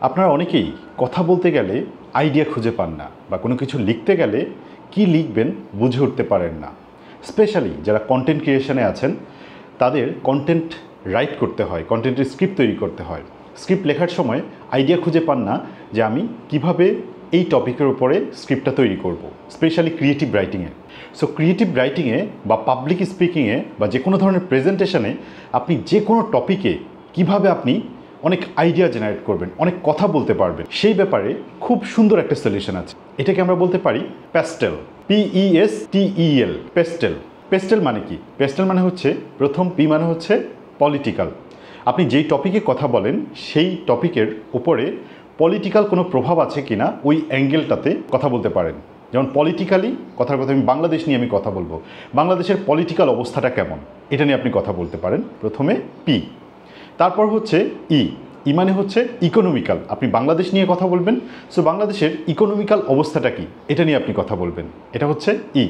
আপনারা অনেকেই কথা বলতে গেলে আইডিয়া খুঁজে পান না বা কোনো কিছু লিখতে গেলে কি লিখবেন বুঝে উঠতে পারেন না। স্পেশালি যারা কন্টেন্ট ক্রিয়েশনে আছেন তাদের কন্টেন্ট রাইট করতে হয়, কন্টেন্টের স্ক্রিপ্ট তৈরি করতে হয়। স্ক্রিপ্ট লেখার সময় আইডিয়া খুঁজে পান না যে আমি কিভাবে এই টপিকের উপরে স্ক্রিপ্টটা তৈরি করব, স্পেশালি ক্রিয়েটিভ রাইটিংয়ে। সো ক্রিয়েটিভ রাইটিংয়ে বা পাবলিক স্পিকিংয়ে বা যে কোনো ধরনের প্রেজেন্টেশনে আপনি যে কোনো টপিকে কিভাবে আপনি অনেক আইডিয়া জেনারেট করবেন, অনেক কথা বলতে পারবেন, সেই ব্যাপারে খুব সুন্দর একটা সলিউশন আছে। এটাকে আমরা বলতে পারি প্যাস্টেল, PESTEL, প্যাস্টেল। প্যাস্টেল মানে কি? প্যাস্টেল মানে হচ্ছে, প্রথম পি মানে হচ্ছে পলিটিক্যাল। আপনি যেই টপিকে কথা বলেন সেই টপিকের উপরে পলিটিক্যাল কোনো প্রভাব আছে কিনা ওই অ্যাঙ্গেলটাতে কথা বলতে পারেন। যেমন পলিটিক্যালি, কথার কথা আমি বাংলাদেশ নিয়ে আমি কথা বলবো, বাংলাদেশের পলিটিক্যাল অবস্থাটা কেমন, এটা নিয়ে আপনি কথা বলতে পারেন। প্রথমে পি, তারপর হচ্ছে ই মানে হচ্ছে ইকোনমিক্যাল, আপনি বাংলাদেশ নিয়ে কথা বলবেন। সো বাংলাদেশের ইকোনমিক্যাল অবস্থাটা কি, এটা নিয়ে আপনি কথা বলবেন, এটা হচ্ছে ই।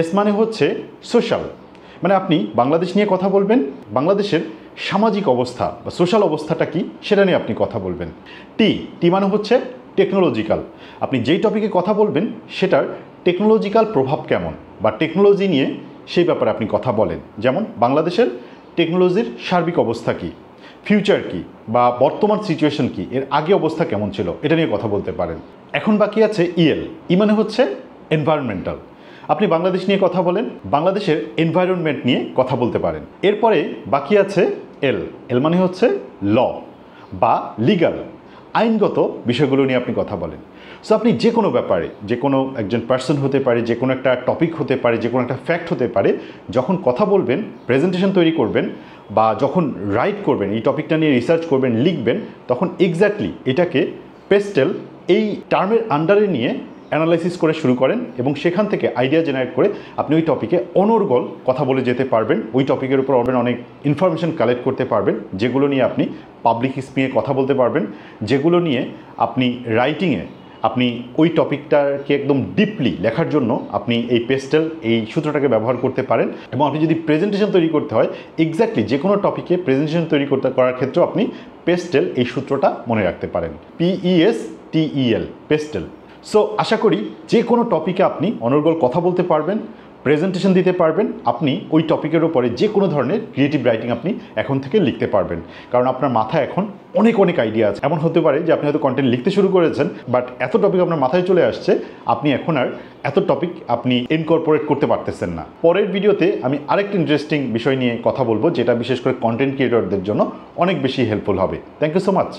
এস মানে হচ্ছে সোশ্যাল, মানে আপনি বাংলাদেশ নিয়ে কথা বলবেন, বাংলাদেশের সামাজিক অবস্থা বা সোশ্যাল অবস্থাটা কি সেটা নিয়ে আপনি কথা বলবেন। টি মানে হচ্ছে টেকনোলজিক্যাল, আপনি যেই টপিকে কথা বলবেন সেটার টেকনোলজিক্যাল প্রভাব কেমন বা টেকনোলজি নিয়ে সেই ব্যাপারে আপনি কথা বলেন। যেমন বাংলাদেশের টেকনোলজির সার্বিক অবস্থা কী, ফিউচার কী বা বর্তমান সিচুয়েশন কী, এর আগে অবস্থা কেমন ছিল, এটা নিয়ে কথা বলতে পারেন। এখন বাকি আছে ই মানে হচ্ছে এনভায়রনমেন্টাল, আপনি বাংলাদেশ নিয়ে কথা বলেন, বাংলাদেশের এনভায়রনমেন্ট নিয়ে কথা বলতে পারেন। এরপরে বাকি আছে এল মানে হচ্ছে ল বা লিগাল, আইনগত বিষয়গুলো নিয়ে আপনি কথা বলেন। সো আপনি যে কোনো ব্যাপারে, যে কোনো একজন পার্সন হতে পারে, যে কোনো একটা টপিক হতে পারে, যে কোনো একটা ফ্যাক্ট হতে পারে, যখন কথা বলবেন, প্রেজেন্টেশন তৈরি করবেন বা যখন রাইট করবেন, এই টপিকটা নিয়ে রিসার্চ করবেন, লিখবেন, তখন এক্স্যাক্টলি এটাকে পেস্টেল এই টার্মের আন্ডারে নিয়ে অ্যানালাইসিস করে শুরু করেন এবং সেখান থেকে আইডিয়া জেনারেট করে আপনি ওই টপিকে অনর্গল কথা বলে যেতে পারবেন। ওই টপিকের উপর অনেক ইনফরমেশন কালেক্ট করতে পারবেন, যেগুলো নিয়ে আপনি পাবলিক স্পিকিংয়ে কথা বলতে পারবেন, যেগুলো নিয়ে আপনি রাইটিংয়ে আপনি ওই টপিকটাকে একদম ডিপলি লেখার জন্য আপনি এই পেস্টেল এই সূত্রটাকে ব্যবহার করতে পারেন। এবং আপনি যদি প্রেজেন্টেশন তৈরি করতে হয়, এক্স্যাক্টলি যে কোনো টপিকে প্রেজেন্টেশন তৈরি করার ক্ষেত্রেও আপনি পেস্টেল এই সূত্রটা মনে রাখতে পারেন, PESTEL, পেস্টেল। সো আশা করি যে কোনো টপিকে আপনি অনর্গল কথা বলতে পারবেন, প্রেজেন্টেশন দিতে পারবেন, আপনি ওই টপিকের ওপরে যে কোনো ধরনের ক্রিয়েটিভ রাইটিং আপনি এখন থেকে লিখতে পারবেন। কারণ আপনার মাথায় এখন অনেক আইডিয়া আছে। এমন হতে পারে যে আপনি হয়তো কন্টেন্ট লিখতে শুরু করেছেন, বাট এত টপিক আপনার মাথায় চলে আসছে, আপনি এখন আর এত টপিক আপনি ইনকর্পোরেট করতে পারতেছেন না। পরের ভিডিওতে আমি আরেকটি ইন্টারেস্টিং বিষয় নিয়ে কথা বলবো, যেটা বিশেষ করে কন্টেন্ট ক্রিয়েটরদের জন্য অনেক বেশি হেল্পফুল হবে। Thank you so much.